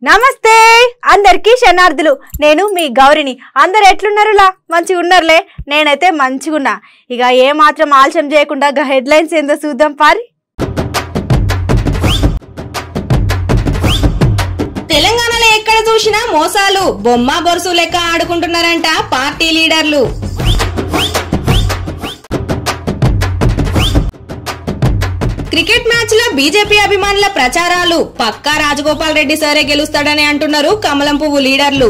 నమస్తే అందరికీ శనార్థులు. నేను మీ గౌరిని. అందరు ఎట్లున్నారులా? మంచిగా ఉన్నారులే. నేనైతే మంచిగున్నా. ఇక ఏ మాత్రం ఆలస్యం చేయకుండా హెడ్లైన్స్ ఏందో చూద్దాం పారి. తెలంగాణలో ఎక్కడ చూసినా మోసాలు, బొమ్మ బొరుసు లెక్క ఆడుకుంటున్నారంట పార్టీ లీడర్లు. క్రికెట్ మ్యాచ్ లో బీజేపీ అభిమానుల ప్రచారాలు, పక్కా రాజగోపాల్ రెడ్డి సరే గెలుస్తాడని అంటున్నారు కమలం పువ్వు లీడర్లు.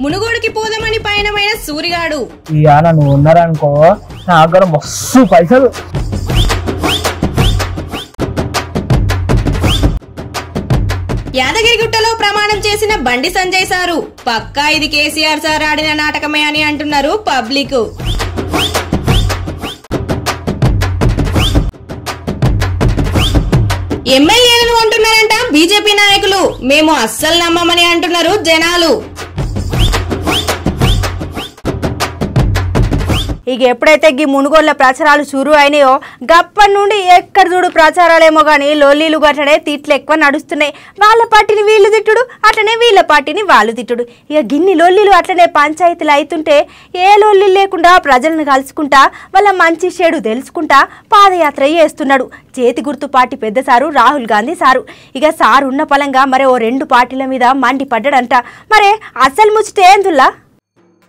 మునుగోడుకి పోదామని పయనమైన సూరిగాడు. నువ్వు ఉన్నారనుకో నా దగ్గర మస్తు పైసలు. యాదగిరిగుట్టలో ప్రమాణం చేసిన బండి సంజయ్ సారు, పక్కా ఇది కేసీఆర్ సార్ ఆడిన నాటకమే అని అంటున్నారు పబ్లిక్. ఎమ్మెల్యేలను అంటున్నారంట బీజేపీ నాయకులు, మేము అస్సలు నమ్మమని అంటున్నారు జనాలు. ఇక ఎప్పుడైతే ఈ మునుగోళ్ల ప్రచారాలు షురు అయినాయో గప్పటి నుండి ఎక్కడ చూడు ప్రచారాలేమో కానీ లొల్లీలు గట్లనే తిట్లు ఎక్కువ నడుస్తున్నాయి. వాళ్ళ పార్టీని వీళ్ళు తిట్టుడు, అట్లనే వీళ్ళ పార్టీని వాళ్ళు తిట్టుడు. ఇక గిన్ని లొల్లీలు అట్లనే పంచాయతీలు అవుతుంటే ఏ లొల్లీలు లేకుండా ప్రజలను కలుసుకుంటా వాళ్ళ మంచి చెడు తెలుసుకుంటా పాదయాత్ర చేస్తున్నాడు చేతి గుర్తు పార్టీ పెద్ద సారు రాహుల్ గాంధీ సారు. ఇక సారు ఉన్న పలంగా మరే ఓ 2 పార్టీల మీద మండిపడ్డాడంట. మరే అసలు ముచ్చటేందుల్లా?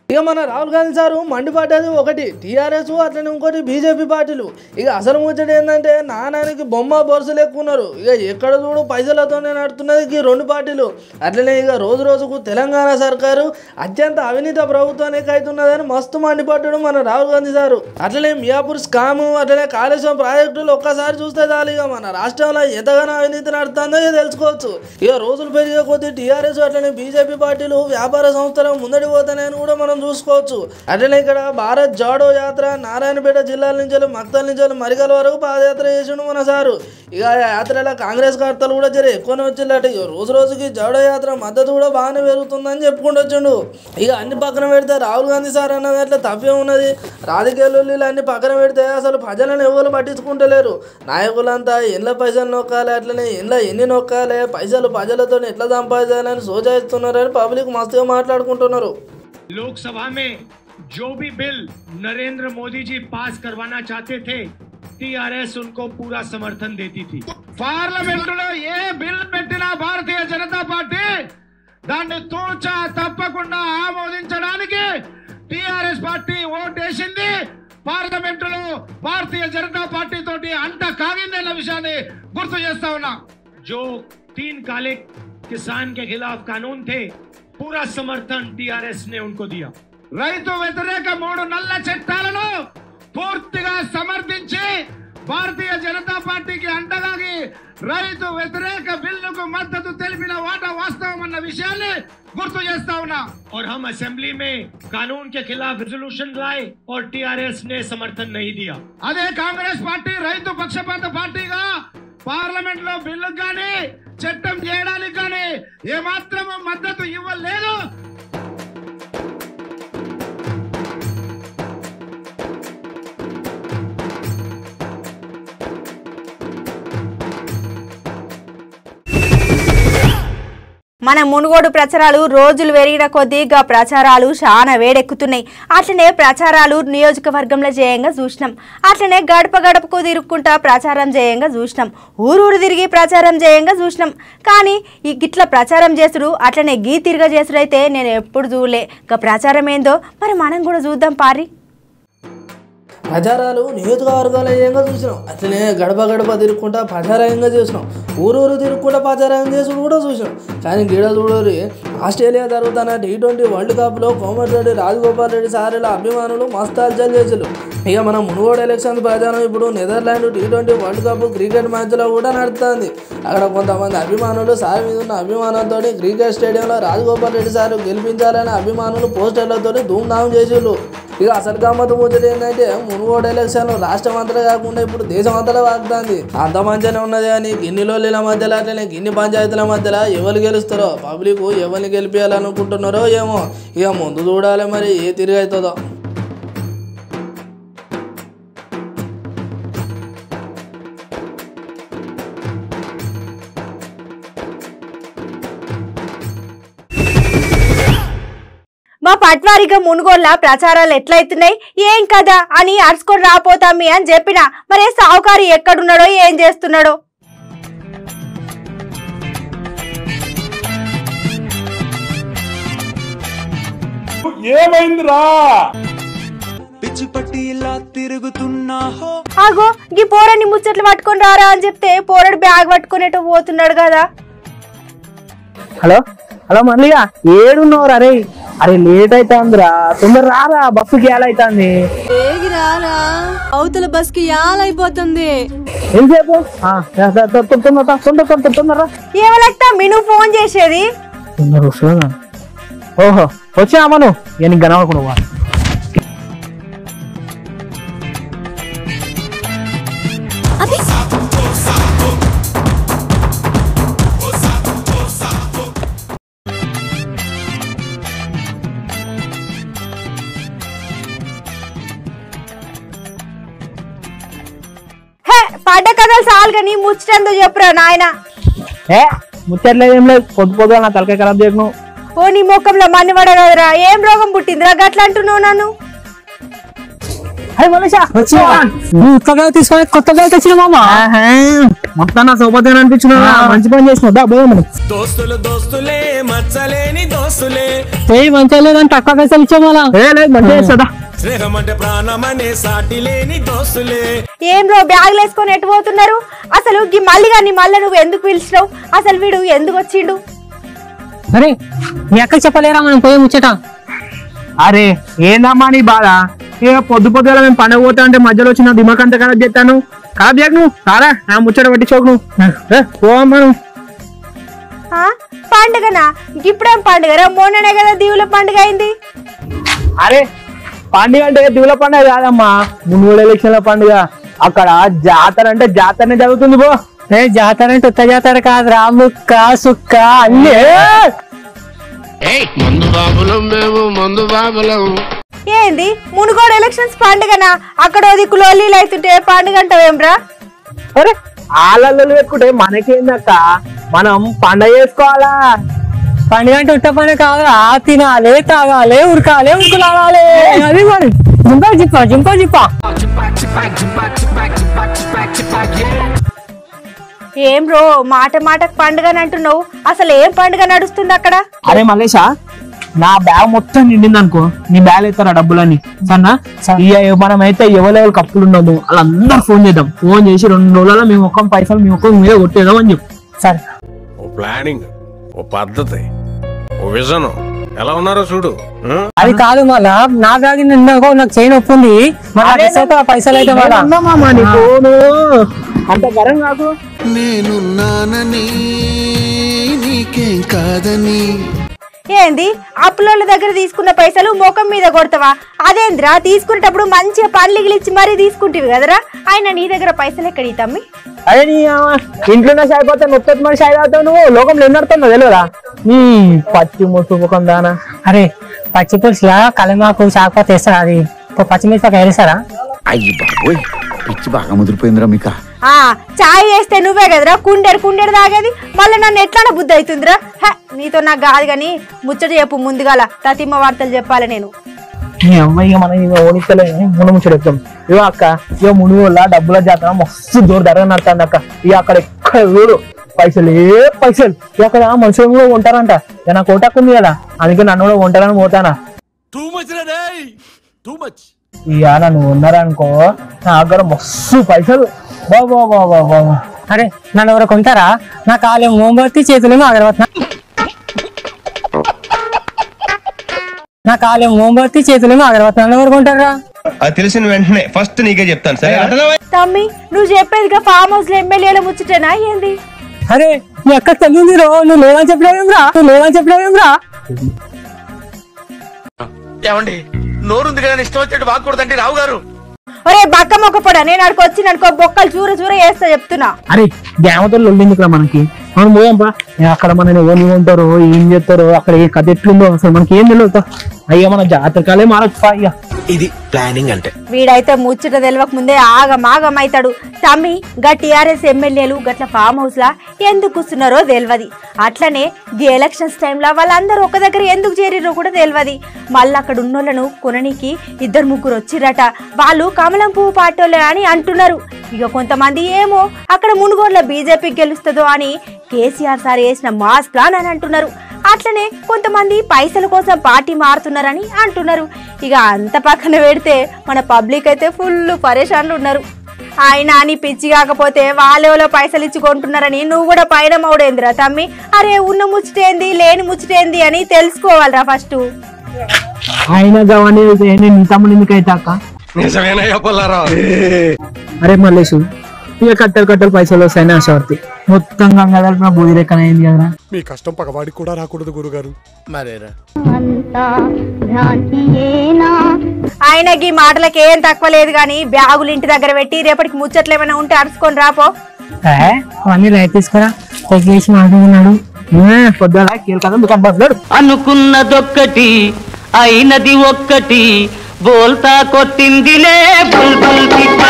ఇక మన రాహుల్ గాంధీ సారు మండిపడ్డది ఒకటి టీఆర్ఎస్, అట్లనే ఇంకోటి బీజేపీ పార్టీలు. ఇక అసలు ముచ్చట ఏంటంటే నానానికి బొమ్మ బొరుసలు ఎక్కువ ఉన్నారు. ఇక ఎక్కడ చూడు పైసలతోనే నడుతున్నది ఈ 2 పార్టీలు. అట్లనే ఇక రోజు రోజుకు తెలంగాణ సర్కారు అత్యంత అవినీత ప్రభుత్వానికి అవుతున్నదని మస్తు మండిపడ్డాడు మన రాహుల్ గాంధీ సారు. అట్లనే మియాపూర్ స్కాము, అట్లనే కాళేశ్వరం ప్రాజెక్టులు ఒక్కసారి చూస్తే చాలు ఇక మన రాష్ట్రంలో ఎంతగానో అవినీతి నడుతుందో తెలుసుకోవచ్చు. ఇక రోజులు పెరిగే కొద్దీ టీఆర్ఎస్ అట్లనే బీజేపీ పార్టీలు వ్యాపార సంస్థలు ముందడి పోతాయని కూడా మనం చూసుకోవచ్చు. అట్లనే ఇక్కడ భారత్ జోడో యాత్ర నారాయణపేట జిల్లాల నుంచి మక్తల్ నుంచి మరిగల వరకు పాదయాత్ర చేసిండు మన సారు. ఇక యాత్రలో కాంగ్రెస్ కర్తలు కూడా జర ఎక్కువనే వచ్చిందట. ఇక రోజు రోజుకి జోడో యాత్ర మద్దతు కూడా బాగానే పెరుగుతుందని చెప్పుకుంటూ వచ్చిండు. ఇక అన్ని పక్కన పెడితే రాహుల్ గాంధీ సార్ అన్నది అట్లా తప్పే ఉన్నది. రాజకీయాలు అన్ని పక్కన పెడితే అసలు ప్రజలను ఎవరు పట్టించుకుంటలేరు. నాయకులంతా ఎన్ల పైసలు నొక్కాలి, అట్లనే ఎన్ల ఎన్ని నొక్కాలి, పైసలు ప్రజలతో ఎట్లా సంపాదించాలని సోచాయిస్తున్నారని పబ్లిక్ మస్తుగా మాట్లాడుకుంటున్నారు. लोकसभा में जो भी बिल नरेंद्र मोदी जी पास करवाना चाहते थे, टीआरएस उनको पूरा समर्थन देती थी. पार्लियामेंट లో ఏ బిల్ పెట్టినా భారతీయ జనతా పార్టీ దాన్ని తూచా తప్పకుండా ఆమోదించడానికి టీఆర్ఎస్ పార్టీ ఓటేసింది. పార్లమెంట్ లో భారతీయ జనతా పార్టీ తోటి అంత కాగిందన్న విషయాన్ని గుర్తు చేస్తా ఉన్నా. जो 3 काले किसान के खिलाफ कानून थे, पूरा समर्थन टीआरएस ने उनको दिया. రైతు వ్యతిరేక 3 నల్ల చట్టాలను పూర్తిగా సమర్థించి భారతీయ జనతా పార్టీకి అండగాగి రైతు వ్యతిరేక బిల్లుకు మద్దతు తెలిపిన వాటా వాస్తవం అన్న విషయాన్ని గుర్తు చేస్తా ఉన్నా. और हम असेंबली में कानून के खिलाफ रेजोल्यूशन लाए और टीआरएस ने समर्थन नहीं दिया. అదే కాంగ్రెస్ పార్టీ రైతు పక్షపాత పార్టీగా పార్లమెంట్ లో బిల్లు గానీ చట్టం చేయడానికి కానీ ఏమాత్రమూ మద్దతు ఇవ్వలేదు. మన మునుగోడు ప్రచారాలు రోజులు పెరిగిన కొద్దిగా ప్రచారాలు చాలా వేడెక్కుతున్నాయి. అట్లనే ప్రచారాలు నియోజకవర్గంలో చేయంగా చూసినాం. అట్లనే గడప గడపకు తిరుక్కుంటా ప్రచారం చేయంగా చూసినాం. ఊరూరు తిరిగి ప్రచారం చేయంగా చూసినాం. కానీ ఈ గిట్ల ప్రచారం చేసుడు అట్లనే గీ తిరగ చేసుడు అయితే నేను ఎప్పుడు చూడలే. ఇక ప్రచారం ఏందో మరి మనం కూడా చూద్దాం పారి. ప్రచారాలు నియోజకవర్గాలయంగా చూసినాం. అట్లనే గడప గడప తిరుక్కుంటా ప్రచారంగా చూసినాం. ఊరూరు తిరుక్కుంటా ప్రచారం చేసుడు కూడా చూసినాం. కానీ గిడ చూడరు ఆస్ట్రేలియా జరుగుతున్న T20 వరల్డ్ కప్లో కోమటిరెడ్డి రాజగోపాల్ రెడ్డి సారీల అభిమానులు మస్తు అల్చల్ చేసారు. ఇక మన మునుగోడు ఎలక్షన్ ప్రచారం ఇప్పుడు Netherland T20 world cup cricket మ్యాచ్లో కూడా నడుస్తుంది. అక్కడ కొంతమంది అభిమానులు సార్ మీద ఉన్న అభిమానంతో క్రికెట్ స్టేడియంలో రాజగోపాల్ రెడ్డి సార్ గెలిపించాలని అభిమానులు పోస్టర్లతో ధూమ్ధామ్ చేసిళ్ళు. ఇక అసలు గమ్మత్తు ముచ్చట ఏంటంటే మునుగోడు ఎలక్షన్ రాష్ట్రం అంతటా కాకుండా ఇప్పుడు దేశం అంతటా వాగుతుంది. అంత మంచిగానే ఉన్నది కానీ గిన్ని లోలీల మధ్యలో అట్లనే గిన్ని పంచాయతీల మధ్యలో ఎవరు గెలుస్తారో పబ్లిక్ ఎవరిని గెలిపించాలనుకుంటున్నారో ఏమో. ఇక ముందు చూడాలి మరి ఏ తిరిగి అవుతుందో. మా పట్వారిగా మునుగోళ్ళ ప్రచారాలు ఎట్లయితున్నాయి ఏం కదా అని అరుచుకొని రాపోతామి అని చెప్పిన మరే సావుకారి ఎక్కడున్నాడో ఏం చేస్తున్నాడో. ఏమైందిరా పిచ్చి పట్టి ఇలా తిరుగుతున్నా ఆగో ఈ పోరని ముచ్చట్లు పట్టుకొని రారా అని చెప్తే పోరడు బ్యాగ్ పట్టుకునేటో పోతున్నాడు కదా. హలో హలో మళ్ళీగా ఏడున్నవరు? అరే అరే లేట్ అవుతుందిరా, తొందర రారా, బస్సుకి ఏలైతుంది. అవతల బస్ కి యాలైపోతుంది. ఎంతసేపు? తొందర ఏమలెక్తా మిను ఫోన్ చేసేది? తొందర వస్తున్నా. ఓహో వచ్చామా నువ్వు? నేను గనవకున్నావా? పడ్డ కథలు చాలు కానీ ముచ్చటంతో చెప్పురా నాయన. ముచ్చట్లేదు ఏం లేదు, పొద్దు పొద్దుగా నా తలకాయ ఖరాబ్ చేయను. ఓ నీ ముఖంలో మన్ని పడ కదరా, ఏం రోగం పుట్టిందిరా గట్లా అంటున్నావు నన్ను? తీసుకొని కొత్తగా తెచ్చిన మామ మొత్తం నా సౌపత్యం అనిపించిన మంచి పని చేసిన దోస్తులు దోస్తులే మచ్చలేని దోస్తులే మంచిగా లేదని తక్కువ పైసలు ఇచ్చాం అలా. లేదు మంచిగా చేస్తుందా? స్నేహం అంటే ప్రాణమనే సాటి లేని దోస్తులే. ఏం రో బ్యాగులు వేసుకొని ఎటు పోతున్నారు? అసలు ఈ మళ్ళీ మళ్ళీ నువ్వు ఎందుకు పిలిచినావు? అసలు వీడు ఎందుకు వచ్చిండు? అరే నీ అక్క చెప్పలేరా మనం పోయి ముచ్చట? అరే ఏందమ్మా నీ బాధ? ఇక పొద్దు పొద్దుగా మేము పండుగ పోతా అంటే మధ్యలో వచ్చిన దిమాక్ అంతా ఖరాబ్ చేస్తాను. ఖరాబ్ చేయకు నువ్వు, సారా నా ముచ్చట పట్టించోకు నువ్వు. పోమ్మా నువ్వు. పండుగనా? ఇప్పుడేం పండుగరా? మొన్ననే కదా దీవుల పండుగ అయింది. అరే పండుగ అంటే దివుల పండుగ కాదమ్మా, మునుగోడు ఎలక్షన్ల పండుగ. అక్కడ జాతర అంటే జాతరనే జరుగుతుంది. పో జాతర అంటే ఉత్త జాతర కాదురా, ముక్క సుక్క అన్నీ. ఏంది మునుగోడు ఎలక్షన్స్ పండుగనా? అక్కడ దిక్కు లోలీలు అవుతుంటే పండుగ అంటావేమ్రా? అరే ఆలలు పెట్టుకుంటే మనకేందక్క, మనం పండుగ చేసుకోవాలా. పండుగ అంటే ఉట్ట పండుగ కావాలా, తినాలి తాగాలి ఉరకాలి ఉరుకులాగాలి. అది మరి జింపా జిప్పా జింపా జిప్పా. ఏం రో మాట మాటకు పండుగ అంటున్నావు, అసలు ఏం పండుగ నడుస్తుంది అక్కడ? అరే మల్లేషా, నా బ్యాగ్ మొత్తం నిండింది అనుకో, నీ బ్యాగ్ ఎత్తారా డబ్బులని సన్నా. మనం అయితే ఎవరెవరు కప్పులు ఉండదు వాళ్ళందరూ ఫోన్ చేద్దాం. ఫోన్ చేసి 2 రోజులలో మేము ఒక్క పైసలు మీ ఒక్క మీద కొట్టేద్దాం అని చెప్పు. సరే ఓ ప్లానింగ్, ఓ పద్ధతి, ఓ విజన్ ఎలా ఉన్నారో చూడు. అది కాదు మళ్ళా నా బ్యాగ్ నిండాకో నాకు చైన్ ఒప్పుంది, పైసలు అయితే అంత గరం కాదు. నేనున్నానని నీకేం కాదని. ఏంది అప్పులోళ్ళ దగ్గర తీసుకున్న పైసలు ముఖం మీద కొడతావా? అదేంద్రా తీసుకునేటప్పుడు మంచిగా పండ్లిగిలిచ్చి మరీ తీసుకుంటేవి కదరా. ఆయన నీ దగ్గర పైసలు ఎక్కడ తమ్మి? అదే నీ ఇంట్లోనే షాయి పోతే ముప్పై మంది షాయి తాగుతావు నువ్వు. లోకంలో ఎన్ని నడుతున్నావు తెలియదా? నీ పచ్చి ముసు ముఖం దానా. అరే పచ్చి పులుసులా కలిమాకు చాకపోతే వేస్తారా? అది పచ్చిమిరపకాయ వేస్తారా? అయ్యి బాబోయ్, పిచ్చి బాగా ముదిరిపోయిందిరా మీకు. చాయ్ వేస్తే నువ్వే కదరా కుండెడు తాగేది. మళ్ళీ నన్ను ఎట్లా బుద్ధి అవుతుందిరా? నీతో నాకు కాదు గాని ముచ్చట చెప్పు ముందుగాల, తతిమ్మ వార్తలు చెప్పాలి నేను. నీ అమ్మాయి మనం ఓడిస్తలే మును ముచ్చట చెప్తాం. ఇవో అక్క, ఇవో మును వల్ల డబ్బుల జాతర మస్తు జోరు ధర నడుతుంది అక్క. ఇక అక్కడ ఎక్కడ చూడు పైసలే పైసలు. అక్కడ మనుషులు కూడా ఉంటారంట. నాకు ఓటాకుంది కదా, అందుకే నన్ను కూడా ఉంటారని పోతానా. ఇక నన్ను ఉన్నారనుకో నా దగ్గర మస్తు పైసలు. బాబా బాబా బాబా. అరే నన్ను ఎవరో కొంటారా? నా కాలేమో మోంబత్తి, చేతులేమో అగరబత్తి. నా కాలేమో మోంబత్తి, చేతులేమో అగరబత్తి. నన్ను ఎవరు కొంటారా? అది తెలిసిన వెంటనే ఫస్ట్ నీకే చెప్తాను. సరే తమ్మి నువ్వు చెప్పేదిగా ఫామ్ హౌస్ లో ఎమ్మెల్యేల ముచ్చటనా ఏంది? అరే నీ అక్క తెలియదు రో, నువ్వు లేవని చెప్పినావేమ్రా? ఏమండి నోరుంది కదా, ఇష్టం వచ్చేట్టు వాక్కూడదండి రావు గారు. ఒరే బక్క మొక్క పొడ, నేను అడుకొచ్చి అనుకో బొక్కలు చూర చూర వేస్తా చెప్తున్నా. అరే గ్యామతో లొల్లిందిరా మనకి. మనం పోయాంపా అక్కడ మన ఎవరిని ఉంటారో ఏం చేస్తారో అక్కడ ఏ కథ ఎట్లుందో అసలు మనకి ఏం తెలియదు అయ్యా మన జాతకాలే మారచ్చు అయ్యా ఇది ప్లానింగ్ అంటే వీడైతే ముచ్చట తెలవక ముందే ఆగమాగమైతాడు. తమ్మి గా టీఆర్ఎస్ ఎమ్మెల్యేలు గట్ల ఫామ్ హౌస్ లా ఎందుకు కూర్చున్నారో తెలియదు. అట్లనే ది ఎలక్షన్స్ టైంలో వాళ్ళందరూ ఒక దగ్గర ఎందుకు చేరిరో కూడా తెలియదు. మళ్ళీ అక్కడ ఉన్నోళ్లను కొననీకి 2-3 వచ్చిరట. వాళ్ళు కమలం పువ్వు పార్టీలే అని అంటున్నారు. ఇక కొంతమంది ఏమో అక్కడ మునుగోడ్ల బీజేపీ గెలుస్తుందో అని కేసీఆర్ సార్ వేసిన మాస్ ప్లాన్ అని అంటున్నారు. అట్లనే కొంతమంది పైసల కోసం పార్టీ మారుతున్నారని అంటున్నారు. ఇక అంత పక్కన పెడితే మన పబ్లిక్ అయితే ఫుల్ పరేషాన్లు ఉన్నారు. ఆయన అని పిచ్చి కాకపోతే వాళ్ళలో పైసలు ఇచ్చి కొంటున్నారని నువ్వు కూడా పైన మౌడేందిరా తమ్మి. అరే ఉన్న ముచ్చటేంది లేని ముచ్చటేంది అని తెలుసుకోవాలరా ఫస్ట్. ఆయన తమ్ముడు ఎందుకైతే అక్క అరే మల్లేషు ఇక కట్టలు పైసలు వస్తాయని ఆశవర్తి మొత్తం గంగాధర బూది లెక్కన అయింది కదరా. మీ కష్టం పగవాడికి కూడా రాకూడదు గురుగారు. మరేరా ఆయనకి మాటలకి ఏం తక్కువ లేదు గాని బ్యాగులు ఇంటి దగ్గర పెట్టి రేపటికి ముచ్చట్లు ఏమైనా ఉంటే అరుచుకొని రాపో. అవన్నీ లైట్ తీసుకురా తగ్గేసి మాట్లాడుతున్నాడు పొద్దున కీలక దుకాణం బస్సులాడు. అనుకున్నదొక్కటి అయినది ఒక్కటి బోల్తా కొట్టిందిలే బుల్బుల్ పిట్ట.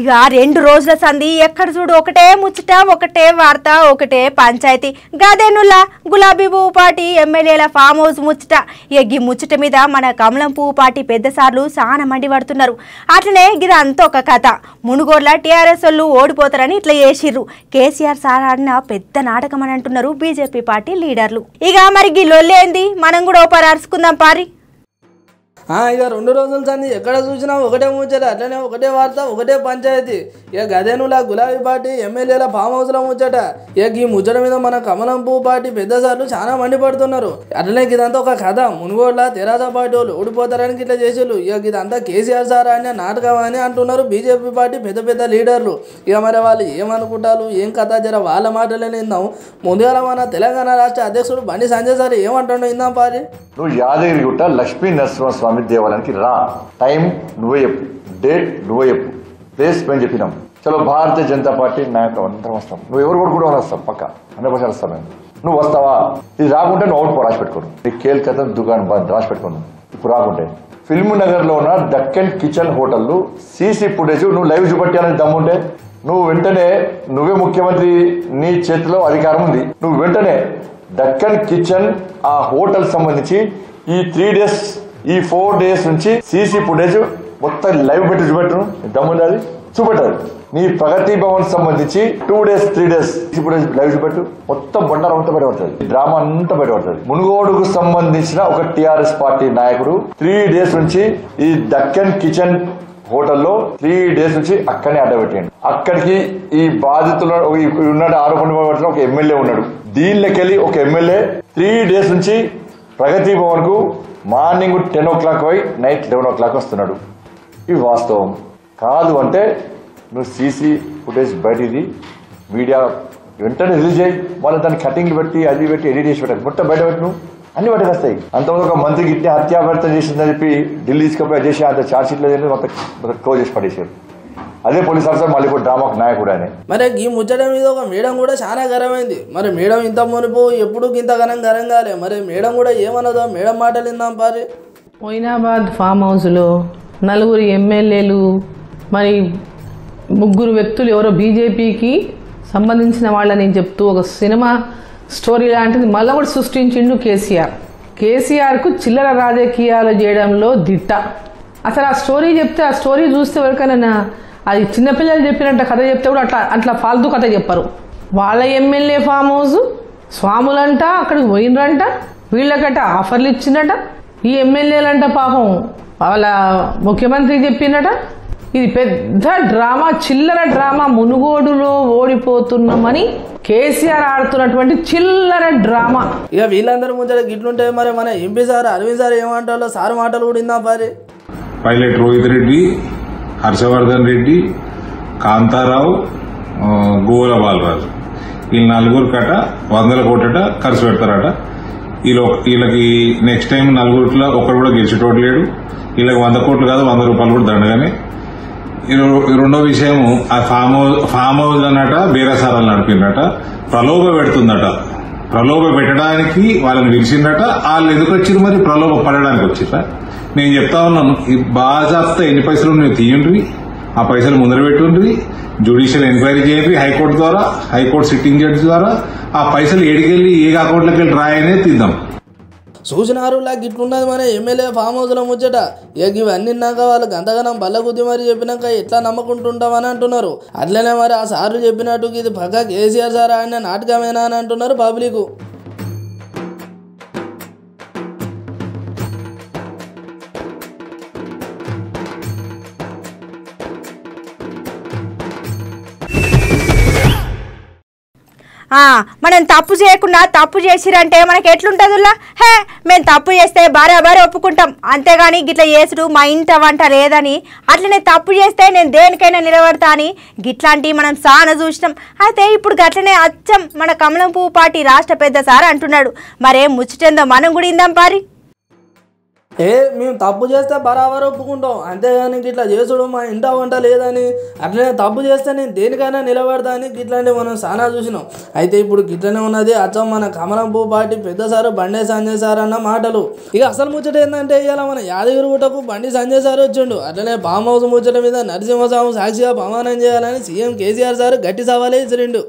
ఇక 2 రోజుల సంధి ఎక్కడ చూడు ఒకటే ముచ్చట, ఒకటే వార్త, ఒకటే పంచాయతీ. గదేనుల్లా గులాబీ పువ్వు పార్టీ ఎమ్మెల్యేల ఫామ్ హౌస్ ముచ్చట. ఈ ముచ్చట మీద మన కమలం పువ్వు పార్టీ పెద్ద సార్లు చాలా మండి పడుతున్నారు. అట్లనే ఇదంతా ఒక కథ. మునుగోడ్ల టీఆర్ఎస్ వాళ్ళు ఓడిపోతారని ఇట్లా చేసిర్రు. కేసీఆర్ సార్ ఆడిన పెద్ద నాటకం అని అంటున్నారు బీజేపీ పార్టీ లీడర్లు. ఇక మరి లొల్లేంది మనం కూడా ఓపారు అరుచుకుందాం పారి. ఇక 2 రోజుల సంది ఎక్కడ చూసినా ఒకటే ముచ్చట, అట్లనే ఒకటే వార్త, ఒకటే పంచాయతీ. ఇక గదేనులా గులాబీ పార్టీ ఎమ్మెల్యేల ఫామ్ హౌస్లో ముచ్చట. ఇక ఈ ముచ్చట మీద మన కమలం పువ్వు పార్టీ పెద్ద సార్లు చాలా మండిపడుతున్నారు. అట్లనే ఇదంతా ఒక కథ. మునుగోడ్ల తెరాస పార్టీ వాళ్ళు ఓడిపోతారని ఇట్లా చేసేళ్ళు. ఇక ఇదంతా కేసీఆర్ సార్ అనే నాటకం అని అంటున్నారు బీజేపీ పార్టీ పెద్ద పెద్ద లీడర్లు. ఇక మరి వాళ్ళు ఏమనుకుంటారు ఏం కథ జర వాళ్ళ మాటలేనే ఇందాం. ముందుగా మన తెలంగాణ రాష్ట్ర అధ్యక్షుడు బండి సంజయ్ సార్ ఏమంటాడో ఇందాం పారి. నువ్వు యాదగిరిగుట్ట లక్ష్మీ నరసింహస్వామి దేవాలయానికి రా. టైం నువ్వే చెప్పు, డేట్ నువ్వే చెప్పు, ప్లేస్ మేము చెప్పినాం. చలో భారతీయ జనతా పార్టీ నాయకులు అందరం వస్తాం. నువ్వు ఎవరు కూడా వస్తాం, పక్క 100% వస్తాం మేము. నువ్వు వస్తావా? ఇది రాకుంటే నువ్వు అవుట్ రాసి పెట్టుకోను. నీ కేల్కతం దుకాణం బంద్ రాసి పెట్టుకోను. ఇప్పుడు రాకుంటే ఫిల్మ్ నగర్ లో ఉన్న Deccan kitchen hotel CC footage నువ్వు లైవ్ చూపెట్టాలని దమ్ముంటే నువ్వు వెంటనే, నువ్వే ముఖ్యమంత్రి, నీ చేతిలో అధికారం ఉంది, నువ్వు వెంటనే దక్కన్ కిచెన్ ఆ హోటల్ సంబంధించి ఈ 3 days ఈ 4 days నుంచి సీసీ ఫుటేజ్ మొత్తం లైవ్ పెట్టి చూపెట్టను దమ్ముంది, అది చూపెట్టారు. నీ ప్రగతి భవన్ సంబంధించి 2 days 3 days CC footage live చూపెట్టు, మొత్తం బండారం అంతా బయటపడుతుంది, డ్రామా అంతా బయటపడుతుంది. మునుగోడుకు సంబంధించిన ఒక టీఆర్ఎస్ పార్టీ నాయకుడు 3 days నుంచి ఈ దక్కన్ కిచెన్ హోటల్లో 3 days నుంచి అక్కడనే అడ్డబెట్టాడు. అక్కడికి ఈ బాధితులు ఉన్నాడు, ఆరోపణ ఒక ఎమ్మెల్యే ఉన్నాడు. దీనిలోకెళ్ళి ఒక ఎమ్మెల్యే 3 days నుంచి ప్రగతి భవన్ కు మార్నింగ్ 10 o'clock పోయి నైట్ 11 o'clock వస్తున్నాడు. ఇవి వాస్తవం కాదు అంటే నువ్వు సీసీ ఫుటేజ్ బయటిది మీడియా వెంటనే రిలీజ్ అయ్యి మళ్ళీ దాన్ని కటింగ్లు పెట్టి అది పెట్టి ఎడిట్ చేసి పెట్టాలి, మొత్తం బయట పెట్టు, అన్ని బయటకు వస్తాయి. అంతమంది ఒక మంత్రికి ఇట్టే హత్యాభర్త చేసిందని చెప్పి ఢిల్లీ తీసుకుపోయి చేసి అంత ఛార్జ్ షీట్ లేదు మొత్తం క్లోజ్ చేసి పడేసారు. అదే పోలీస్ ఆఫీసర్ మళ్ళీ ఇప్పుడు డ్రామాకు నాయకుడు ఆయన. మరి ఈ ముచ్చట మీద ఒక మేడం కూడా చాలా గరమైంది. మరి మేడం ఇంత మునుపు ఎప్పుడు ఇంత గరం కాలే. మరి మేడం కూడా ఏమన్నదో మేడం మాటలు విందాం పారి. మొయినాబాద్ ఫామ్ హౌస్లో 4 ఎమ్మెల్యేలు మరి 3 వ్యక్తులు ఎవరో బీజేపీకి సంబంధించిన వాళ్ళని చెప్తూ ఒక సినిమా స్టోరీ లాంటిది మళ్ళీ కూడా సృష్టించిండు కేసీఆర్. కేసీఆర్కు చిల్లర రాజకీయాలు చేయడంలో దిట్ట. అసలు ఆ స్టోరీ చెప్తే, ఆ స్టోరీ చూస్తే ఎవరికైనా అది చిన్నపిల్లలు చెప్పినట్టు కథ చెప్తే కూడా అట్లా ఫాల్తూ కథ చెప్పరు. వాళ్ళ ఎమ్మెల్యే ఫామ్ హౌస్ స్వాములంట అక్కడికి పోయినరంట, వీళ్ళకట ఆఫర్లు ఇచ్చిందట, ఈ ఎమ్మెల్యేలంట పాపం వాళ్ళ ముఖ్యమంత్రికి చెప్పిందట. ఇది పెద్ద డ్రామా, చిల్లర డ్రామా. మునుగోడులో ఓడిపోతున్నామని కేసీఆర్ ఆడుతున్నటువంటి చిల్లర డ్రామా. ఇక వీళ్ళందరూ ముందర గిట్లుంటే మరి మన ఎంపీ సార్ అరవింద్ సార్ ఏమంటారో సార్ మాటలు కూడా ఇందా పారి. పైలట్ రోహిత్ రెడ్డి, హర్షవర్ధన్ రెడ్డి, కాంతారావు, గోల బాలరాజు వీళ్ళు 4 కట 100 కోట్లట ఖర్చు పెడతారట. వీళ్ళకి నెక్స్ట్ టైం 4 ఒకరు కూడా గెలిచేటోడు లేడు. వీళ్ళకి 100 కోట్లు కాదు 100 రూపాయలు కూడా దండగానే. రెండో విషయం, ఆ ఫామ్ హౌస్ అన్నట బీరసారాలు నడిపిందట, ప్రలోభ పెడుతుందట. ప్రలోభ పెట్టడానికి వాళ్ళని పిలిచిందట. వాళ్ళు ఎందుకు వచ్చిర్రు మరి? ప్రలోభ పడడానికి వచ్చిర్రా? నేను చెప్తా ఉన్నాను, ఈ బాజాప్తా ఎన్ని పైసలు మీరు తీయండి, ఆ పైసలు ముందర పెట్టుండ్రి, జ్యుడిషియల్ ఎంక్వైరీ చేయండి హైకోర్టు ద్వారా, హైకోర్టు సిట్టింగ్ జడ్జి ద్వారా. ఆ పైసలు ఏడికెళ్ళి ఏ అకౌంట్లోకి వెళ్ళి రాయనే తీద్దాం. చూసినారు ఇట్లున్నది మన ఎమ్మెల్యే ఫామ్ హౌస్లో ముచ్చట. ఇవన్నీ నాక వాళ్ళకి అంతగానం బల్లగుద్ది మరి చెప్పినాక ఎట్లా నమ్మకుంటుంటామని అంటున్నారు. అట్లనే మరి ఆ సార్లు చెప్పినట్టు ఇది పక్కా కేసీఆర్ సార్ ఆయన నాటకమేనా అని అంటున్నారు పబ్లిక్. మనం తప్పు చేయకుండా తప్పు చేసిరంటే మనకి ఎట్లుంటుందిలా? హే, మేము తప్పు చేస్తే బరాబరి ఒప్పుకుంటాం, అంతేగాని గిట్లా చేసుడు మా ఇంట వంట లేదని, అట్లనే తప్పు చేస్తే నేను దేనికైనా నిలబడతా అని గిట్లాంటివి మనం చాలా చూసినాం. అయితే ఇప్పుడు గట్లనే అచ్చం మన కమలం పువ్వు పార్టీ రాష్ట్ర పెద్ద సార్ అంటున్నాడు. మరేం ముచ్చటేందో మనం కూడా ఇందాం పారి. మేము తప్పు చేస్తే బరాబర్ ఒప్పుకుంటాం, అంతేగాని ఇట్లా చేసుడు మా ఇంట వంట లేదని, అట్లనే తప్పు చేస్తే నేను దేనికైనా నిలబడతా అని గిట్లాంటివి మనం చాలా చూసినాం. అయితే ఇప్పుడు గిట్లనే ఉన్నది అచ్చం మన కమలం పువ్వు పార్టీ పెద్ద సారు బండి సంజయ్ సార్ అన్న మాటలు. ఇక అసలు ముచ్చట ఏంటంటే ఇవాళ మన యాదగిరిగుట్టకు బండి సంజయ్ సార్ వచ్చిండు. అట్లనే ఫామ్ హౌస్ ముచ్చట మీద నరసింహస్వామి సాక్షిగా ప్రమాణం చేయాలని సీఎం కేసీఆర్ సార్ గట్టి సవాలే ఇచ్చిరిండు.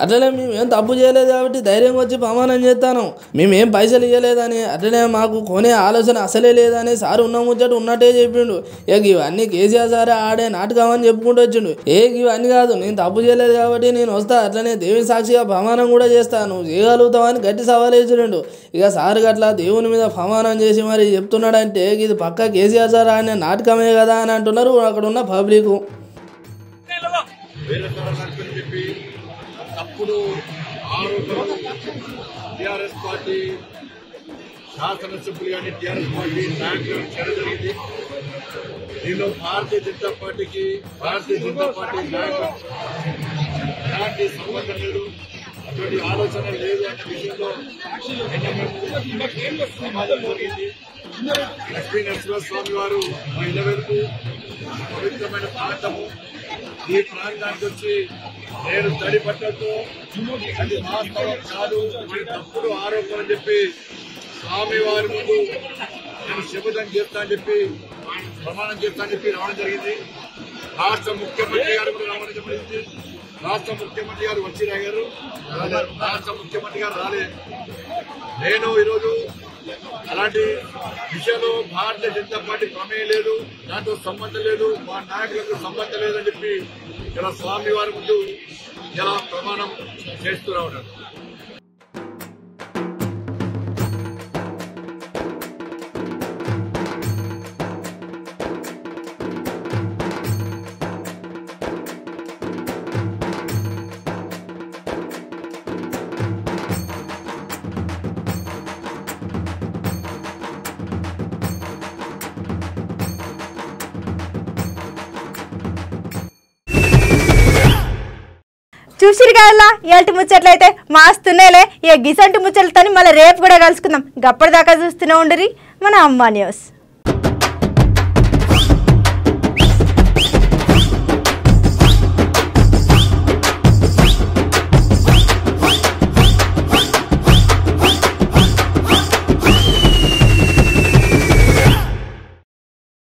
అట్లనే మేమేం తప్పు చేయలేదు కాబట్టి ధైర్యం వచ్చి ప్రమాణం చేస్తాను, మేమేం పైసలు ఇవ్వలేదని, అట్లనే మాకు కొనే ఆలోచన అసలే లేదని సార్ ఉన్న ముచ్చట ఉన్నట్టే చెప్పిండు. ఇవన్నీ కేసీఆర్ సార్ ఆడే నాటకం అని చెప్పుకుంటూ వచ్చిండు. ఇవన్నీ కాదు, నేను తప్పు చేయలేదు కాబట్టి నేను వస్తా, అట్లనే దేవుని సాక్షిగా ప్రమాణం కూడా చేస్తాను, నువ్వు చేయగలుగుతావని గట్టి సవాల్ వేసిరిండు. ఇక సార్ గట్లా దేవుని మీద ప్రమాణం చేసి మరి చెప్తున్నాడంటే ఇది పక్కా కేసీఆర్ సార్ ఆడే నాటకమే కదా అని అంటున్నారు అక్కడ ఉన్న పబ్లిక్. తప్పుడు ఆరోపణలు టీఆర్ఎస్ పార్టీ శాసనసభ్యులు కానీ టీఆర్ఎస్ పార్టీ నాయకులు చేయడం జరిగింది. దీనిలో భారతీయ జనతా పార్టీకి నాయకులు ఎలాంటి సంబంధం లేదు, అటువంటి ఆలోచన లేదు అనే విషయంలో సమాజం జరిగింది. లక్ష్మీ నరసింహస్వామి వారు మా ఇళ్ల వరకు పవిత్రమైన ప్రాంతము, ఈ ప్రాంతానికి వచ్చి నేను తడి పట్టడంతో అది వాస్తవం కాదు, తప్పుడు ఆరోపణలు చెప్పి స్వామి వారి ముందు నేను శపథం చేస్తా అని చెప్పి ప్రమాణం చేస్తా అని చెప్పి రావడం జరిగింది. రాష్ట్ర ముఖ్యమంత్రి గారు కూడా రావడం జరిగింది. రాష్ట్ర ముఖ్యమంత్రి గారు వచ్చి రాగారు, రాష్ట్ర ముఖ్యమంత్రి గారు రాలేదు. నేను ఈరోజు అలాంటి విషయంలో భారతీయ జనతా పార్టీ ప్రమేయం లేదు, దాంతో సంబంధం లేదు, మా నాయకులకు సంబంధం లేదని చెప్పి ఇలా స్వామి వారి ముందు ఇలా ప్రమాణం చేస్తూ రావడం. చూసిరు కదా ఇలాంటి ముచ్చట్లయితే మాస్తున్నాయిలే. ఇక గిసంటి ముచ్చట్లతో మళ్ళీ రేపు కూడా కలుసుకుందాం. గప్పటిదాకా చూస్తూనే ఉండరి మన అమ్మ న్యూస్.